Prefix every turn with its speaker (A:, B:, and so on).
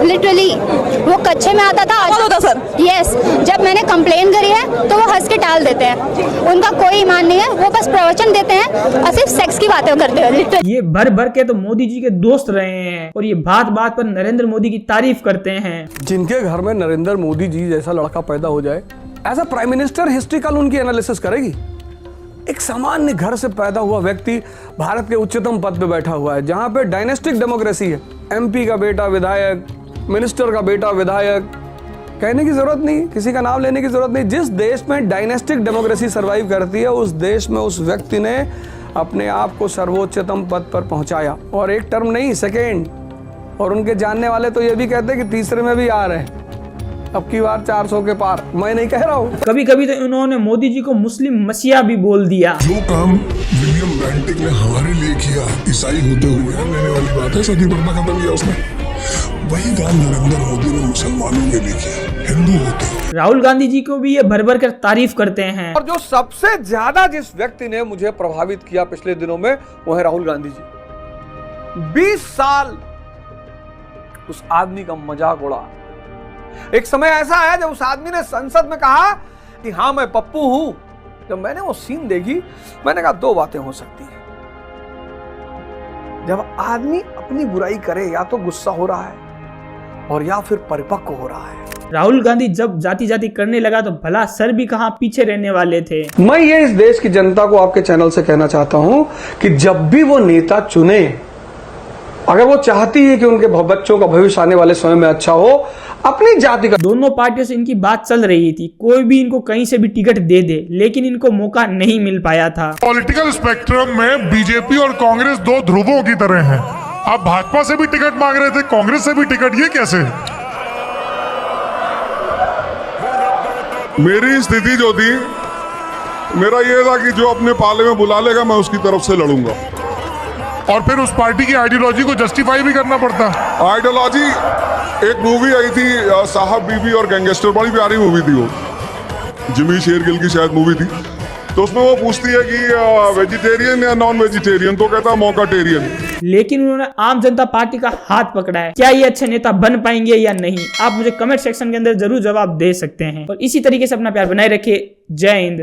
A: Literally वो कच्चे में आता था।
B: होता सर।
A: यस, जब मैंने कंप्लेन करी है तो वो हंस के टाल देते हैं, उनका कोई ईमान नहीं है, वो बस प्रवचन देते हैं और सिर्फ सेक्स की बातें करते हैं लिटरली।
C: ये भर भर के तो मोदी जी के दोस्त रहे हैं और ये बात बात पर नरेंद्र मोदी की तारीफ करते हैं।
D: जिनके घर में नरेंद्र मोदी जी जैसा लड़का पैदा हो जाए, as a prime minister history कल उनकी एनालिसिस करेगी। एक सामान्य घर से पैदा हुआ व्यक्ति भारत के उच्चतम पद पे बैठा हुआ है, जहां पे डायनेस्टिक डेमोक्रेसी है। एमपी का बेटा विधायक, मिनिस्टर का बेटा विधायक, कहने की जरूरत नहीं, किसी का नाम लेने की जरूरत नहीं। जिस देश में डायनेस्टिक डेमोक्रेसी सर्वाइव करती है, उस देश में उस व्यक्ति ने अपने आप को सर्वोच्चतम पद पर पहुंचाया, और एक टर्म नहीं, सेकेंड। और उनके जानने वाले तो ये भी कहते हैं कि तीसरे में भी आ रहे हैं, अब की बार 400 के पार। मैं नहीं कह रहा हूँ।
C: कभी कभी तो इन्होंने मोदी जी को मुस्लिम मसीहा भी बोल दिया।
E: जो काम विलियम बेंटिक ने हमारे लिए किया, ईसाई होते हुए लेने वाली बात है, सती प्रथा खत्म किया उसने, वही काम नरेंद्र मोदी ने मुसलमानों के लिए किया, हिंदू होते हुए।
C: राहुल गांधी जी को भी ये भर भर कर तारीफ करते हैं।
D: और जो सबसे ज्यादा जिस व्यक्ति ने मुझे प्रभावित किया पिछले दिनों में, वो है राहुल गांधी जी। 20 साल उस आदमी का मजाक उड़ा। एक समय ऐसा आया जब उस आदमी ने संसद में कहा कि हाँ मैं पप्पू हूं। जब मैंने वो सीन देखी, मैंने कहा दो बातें हो सकती हैं। जब आदमी अपनी बुराई करे, या तो गुस्सा हो रहा है और या फिर परिपक्व हो रहा है।
C: राहुल गांधी जब जाति जाति करने लगा तो भला सर भी कहां पीछे रहने वाले थे।
D: मैं ये इस देश की जनता को आपके चैनल से कहना चाहता हूं कि जब भी वो नेता चुने, अगर वो चाहती है कि उनके बच्चों का भविष्य आने वाले समय में अच्छा हो, अपनी जाति का।
C: दोनों पार्टियों से इनकी बात चल रही थी, कोई भी इनको कहीं से भी टिकट दे दे, लेकिन इनको मौका नहीं मिल पाया था।
E: पॉलिटिकल स्पेक्ट्रम में बीजेपी और कांग्रेस दो ध्रुवों की तरह हैं। आप भाजपा से भी टिकट मांग रहे थे, कांग्रेस से भी टिकट, ये कैसे? मेरी स्थिति जो थी, मेरा ये था कि जो अपने पाले में बुला लेगा मैं उसकी तरफ से लड़ूंगा, और फिर उस पार्टी की आइडियोलॉजी को जस्टिफाई भी करना पड़ता। आइडियोलॉजी, एक मूवी आई थी साहब बीबी और गैंगस्टर, बड़ी प्यारी मूवी थी वो, जिमी शेरगिल की शायद मूवी थी। तो उसमें वो पूछती है कि वेजिटेरियन या नॉन वेजिटेरियन, तो कहता है मौकाटेरियन।
C: लेकिन उन्होंने आम जनता पार्टी का हाथ पकड़ा है। क्या ये अच्छे नेता बन पाएंगे या नहीं, आप मुझे कमेंट सेक्शन के अंदर जरूर जवाब दे सकते हैं। और इसी तरीके से अपना प्यार बनाए रखिए। जय हिंद।